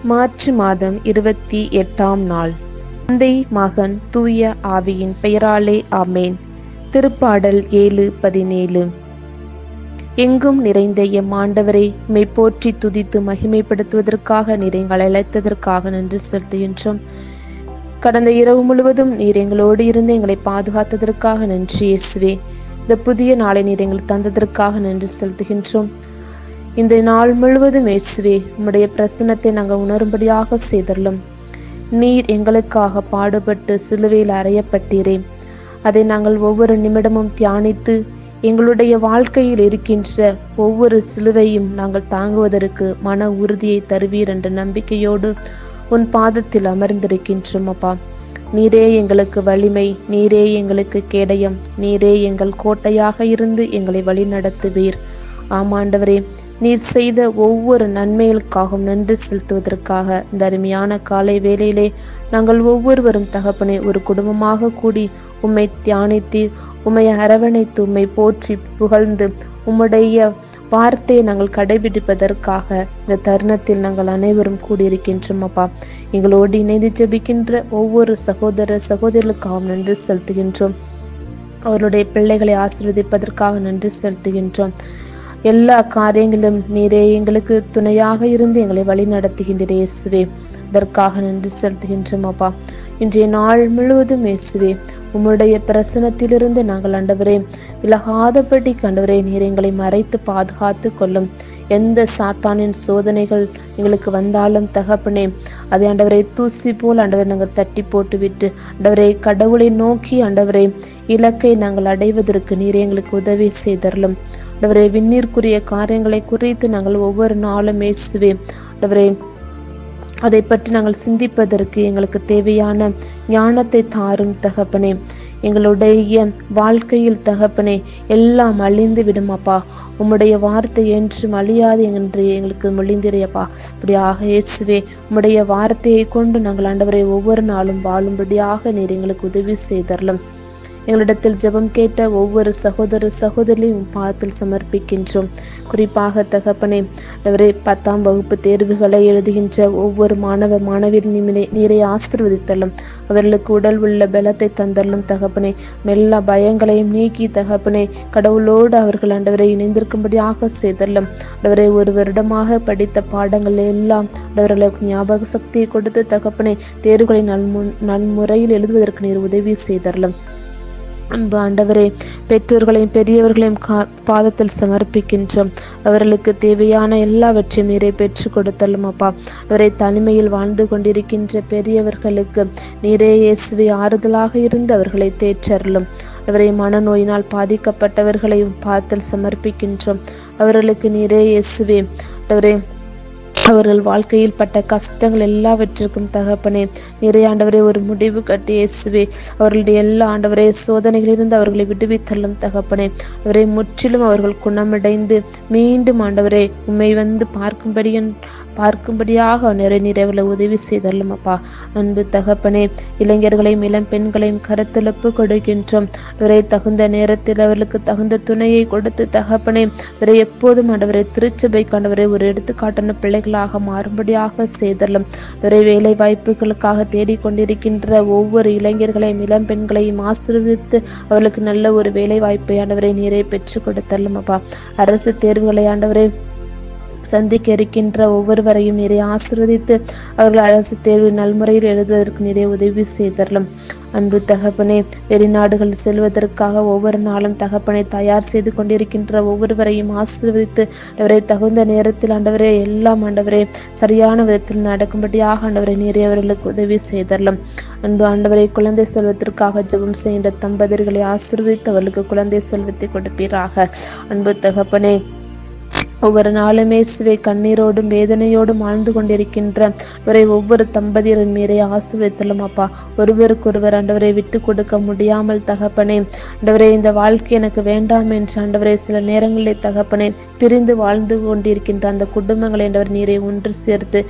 March மாதம் 28ஆம் நாள். தந்தை, மகன், தூய ஆவியின் பெயராலே ஆமேன். திருப்பாடல் 7:17. எங்கும் நிறைந்த எம் ஆண்டவரை மெய் போற்றி துதித்து மகிமைப்படுத்துவதற்காக நீர் எங்களை அழைத்ததற்காக நன்றி செலுத்துகின்றோம். கடந்த இரவு முழுவதும் நீர் எங்களோடு இருந்து எங்களை பாதுகாத்ததற்காக நன்றி இயேசுவே. இந்த புதிய நாளை நீர் எங்களுக்கு தந்ததற்காக நன்றி செலுத்துகின்றோம். இந்த நாள் முழுவதும் இயேசுவே உம்முடைய பிரசன்னத்தை நாங்கள் உணரும்படியாக செய்தள்ளும். நீர் எங்களுக்காக பாடுபட்டு சிலுவையில் அறையப்பட்டீரே, அதை நாங்கள் ஒவ்வொரு நிமிடமும் தியானித்து எங்களுடைய வாழ்க்கையில் இருக்கின்ற ஒவ்வொரு சிலுவையும் நாங்கள் தாங்குவதற்கு மன உறுதியை தருவீர் என்ற நம்பிக்கையோடு உன் பாதத்தில் அமர்ந்திருக்கின்றோம் அப்பா. நீரே எங்களுக்கு வலிமை, நீரே எங்களுக்கு கேடயம், நீரே எங்கள் கோட்டையாக இருந்து எங்களை வழி நடத்துவீர். ஆமாண்டவரே, நீர் செய்த ஒவ்வொரு நன்மைகளுக்காகவும் நன்றி செலுத்துவதற்காக இந்த அருமையான காலை வேளையிலே நாங்கள் ஒவ்வொருவரும் தகப்பனே ஒரு குடும்பமாக கூடி உம்மை தியானித்து உம்மை அரவணைத்து உம்மை போற்றி புகழ்ந்து உம்முடைய வார்த்தையை நாங்கள் கடைபிடிப்பதற்காக இந்த தருணத்தில் நாங்கள் அனைவரும் கூடியிருக்கின்றோம் அப்பா. எங்களோடு இணைந்து ஜெபிக்கின்ற ஒவ்வொரு சகோதர சகோதரிகளுக்காகவும் நன்றி செலுத்துகின்றோம். அவருடைய பிள்ளைகளை ஆசீர்வதிப்பதற்காக நன்றி செலுத்துகின்றோம். எல்லா காரியங்களிலும் நீரே எங்களுக்கு துணையாக இருந்து எங்களை வழி நடத்துகின்ற இயேசுவே, அதற்காக நன்றி செலுத்துகின்றோம் அப்பா. இன்றைய நாள் முழுவதும் இயேசுவே உம்முடைய பிரசனத்திலிருந்து நாங்கள் ஆண்டவரே விலகாதபடி ஆண்டவரே நீர் எங்களை மறைத்து பாதுகாத்து கொள்ளும். எந்த சாத்தானின் சோதனைகள் எங்களுக்கு வந்தாலும் தகப்பனே அதை ஆண்டவரை தூசி போல் ஆண்டவரை நாங்கள் தட்டி போட்டு விட்டு ஆண்டவரை கடவுளை நோக்கி ஆண்டவரை இலக்கை நாங்கள் அடைவதற்கு நீர் எங்களுக்கு உதவி செய்தரலும். ஆண்டவரை விண்ணீர்க்குரிய காரியங்களை குறித்து நாங்கள் ஒவ்வொரு நாளும் இயேசுவே ஆண்டவரை அதை பற்றி நாங்கள் சிந்திப்பதற்கு எங்களுக்கு தேவையான ஞானத்தை தாரும் தகப்பனே. எங்களுடைய வாழ்க்கையில் தகப்பனே எல்லாம் அழிந்து விடும் அப்பா. உம்முடைய வார்த்தை என்றும் அழியாது என்று எங்களுக்கு மொழிந்திரையப்பா. அப்படியாக இயேசுவே உம்முடைய வார்த்தையை கொண்டு நாங்கள் ஆண்டவரை ஒவ்வொரு நாளும் வாழும்படியாக நீர் எங்களுக்கு உதவி செய்தரலும். எங்களிடத்தில் ஜெபம் கேட்ட ஒவ்வொரு சகோதர சகோதரியும் பாதத்தில் சமர்ப்பிக்கின்றோம். குறிப்பாக தகப்பனே ஆண்டவரே 10ஆம் வகுப்பு தேர்வுகளை எழுதுகின்ற ஒவ்வொரு மாணவ மாணவியர் நீரை ஆசீர்வதித்தலும். அவர்களுக்கு உடல் உள்ள பலத்தை தந்தரலும் தகப்பனே. எல்லா பயங்களையும் நீக்கி தகப்பனே கடவுளோடு அவர்கள் ஆண்டவரை இணைந்திருக்கும்படியாக செய்தரலும். ஆண்டவரை ஒரு வருடமாக படித்த பாடங்கள் எல்லாம் அவர்களுக்கு ஞாபக சக்தியை கொடுத்து தகப்பனே தேர்வுகளை நன்முறையில் எழுதுவதற்கு நீர் உதவி செய்தரலும். அன்பு ஆண்டவரே, பெற்றோர்களையும் பெரியவர்களையும் பாதத்தில் சமர்ப்பிக்கின்றோம். அவர்களுக்கு தேவையான எல்லாவற்றையும் நீரை பெற்று கொடுத்தலும் அப்பா. அவரை தனிமையில் வாழ்ந்து கொண்டிருக்கின்ற பெரியவர்களுக்கு நீரே இயேசுவை ஆறுதலாக இருந்து அவர்களை தேற்றருளும். அவரை மனநோயினால் பாதிக்கப்பட்டவர்களையும் பாதத்தில் சமர்ப்பிக்கின்றோம். அவர்களுக்கு நீரே இயேசுவே அவரை அவர்கள் வாழ்க்கையில் பட்ட கஷ்டங்கள் எல்லாவற்றிற்கும் தகப்பனே நிறைய ஆண்டவரே ஒரு முடிவு கட்டி இயேசுவே அவர்களுடைய எல்லா ஆண்டவரே சோதனைகளிலிருந்து அவர்களை விடுவித்தள்ளும் தகப்பனே. அவரை முற்றிலும் அவர்கள் குணமடைந்து மீண்டும் ஆண்டவரே உம்மை வந்து பார்க்கும்படியாக நிறைவேற உதவி செய்தள்ளும் அப்பா. அன்பு தகப்பனே, இளைஞர்களையும் இளம் பெண்களையும் கருத்தொப்பு கொடுக்கின்றோம். அவரை தகுந்த நேரத்தில் அவர்களுக்கு தகுந்த துணையை கொடுத்து தகப்பனே அவரை எப்போதும் ஆண்டவரை திருச்சபை காண்டவரை ஒரு எடுத்துக்காட்டான பிள்ளைகளாக மாறும்படியாக செய்தள்ளும். அவரை வேலை வாய்ப்புகளுக்காக தேடிக்கொண்டிருக்கின்ற ஒவ்வொரு இளைஞர்களையும் இளம் பெண்களையும் ஆசீர்வதித்து அவர்களுக்கு நல்ல ஒரு வேலை வாய்ப்பை ஆண்டவரை நீரை பெற்றுக் கொடுத்தள்ளும் அப்பா. அரசு தேர்வுகளை ஆண்டவரை சந்திக்க இருக்கின்ற ஒவ்வொருவரையும் நிறைய ஆசீர்வதித்து அவர்கள் அரசு தேர்வு நல்முறையில் எழுதுவதற்கு நிறைய உதவி செய்தரலும். அன்பு தகப்பனே, வெளிநாடுகள் செல்வதற்காக ஒவ்வொரு நாளும் தகப்பனை தயார் செய்து கொண்டிருக்கின்ற ஒவ்வொருவரையும் ஆசீர்வதித்து அவரை தகுந்த நேரத்தில் ஆண்டவரே எல்லாம் ஆண்டவரே சரியான விதத்தில் நடக்கும்படியாக ஆண்டவரை நிறைய அவர்களுக்கு உதவி செய்தரலும். அன்பு ஆண்டவரை, குழந்தை செல்வத்திற்காக ஜெபம் செய்கின்ற தம்பதிகளை ஆசீர்வதித்து அவர்களுக்கு குழந்தை செல்வத்தை கொடுப்பீராக. அன்பு தகப்பனே, ஒவ்வொரு நாளுமே சிவை கண்ணீரோடும் வேதனையோடும் வாழ்ந்து கொண்டிருக்கின்ற ஒவ்வொரு தம்பதியரின் மீறே ஆசீர்வதித்தலும் அப்பா. ஒருவருக்கொருவர் ஆண்டவரை விட்டு கொடுக்க முடியாமல் தகப்பனே ஆண்டவரே இந்த வாழ்க்கை எனக்கு வேண்டாம் என்று ஆண்டவரே சில நேரங்களில் தகப்பனே பிரிந்து வாழ்ந்து கொண்டிருக்கின்ற அந்த குடும்பங்களை ஆண்டவர் நீரை ஒன்று சேர்த்து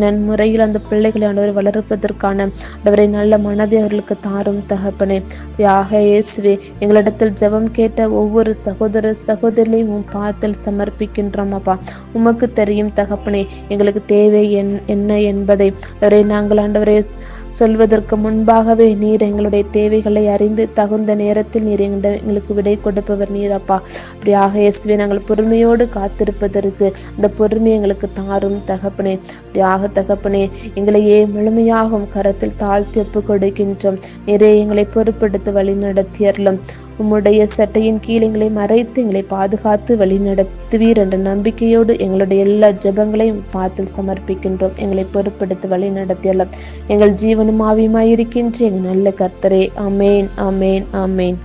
நன்முறையில் அந்த பிள்ளைகளை ஆண்டவரை வளர்ப்பதற்கான ஆண்டவரை நல்ல மனதை அவர்களுக்கு தாரும் தகப்பனே. இயேசுவே, எங்களிடத்தில் ஜெபம் கேட்ட ஒவ்வொரு சகோதர சகோதரிகளையும் பாதத்தில் சமர்ப்பிக்கின்ற செபிக்கின்றோம் அப்பா. உமக்கு தெரியும் தகப்பனே எங்களுக்கு தேவை என்ன என்பதை நாங்கள் ஆண்டவரே சொல்வதற்கு முன்பாகவே நீர் எங்களுடைய தேவைகளை அறிந்து தகுந்த நேரத்தில் நீர் எங்களுக்கு விடை கொடுப்பவர் நீர் அப்பா. அப்படியாக இயேசுவே நாங்கள் பொறுமையோடு காத்திருப்பதற்கு அந்த பொறுமை எங்களுக்கு தாரும் தகப்பனே. அப்படியாக தகப்பனே எங்களையே முழுமையாகும் கரத்தில் தாழ்த்தி ஒப்பு கொடுக்கின்றோம். நிறைய எங்களை பொறுப்படுத்த வழி நடத்தியறலும். உம்முடைய சட்டையின் கீழ் எங்களை மறைத்து எங்களை பாதுகாத்து வழி நடத்துவீர் என்ற நம்பிக்கையோடு எங்களுடைய எல்லா ஜெபங்களையும் பாத்தில் சமர்ப்பிக்கின்றோம். எங்களை பொறுப்படுத்த வழி நடத்தியறலும். எங்கள் ஜீவனும் ஆவியுமாயிருக்கின்ற எங்கள் நல்ல கர்த்தரே. ஆமேன், ஆமேன், ஆமேன்.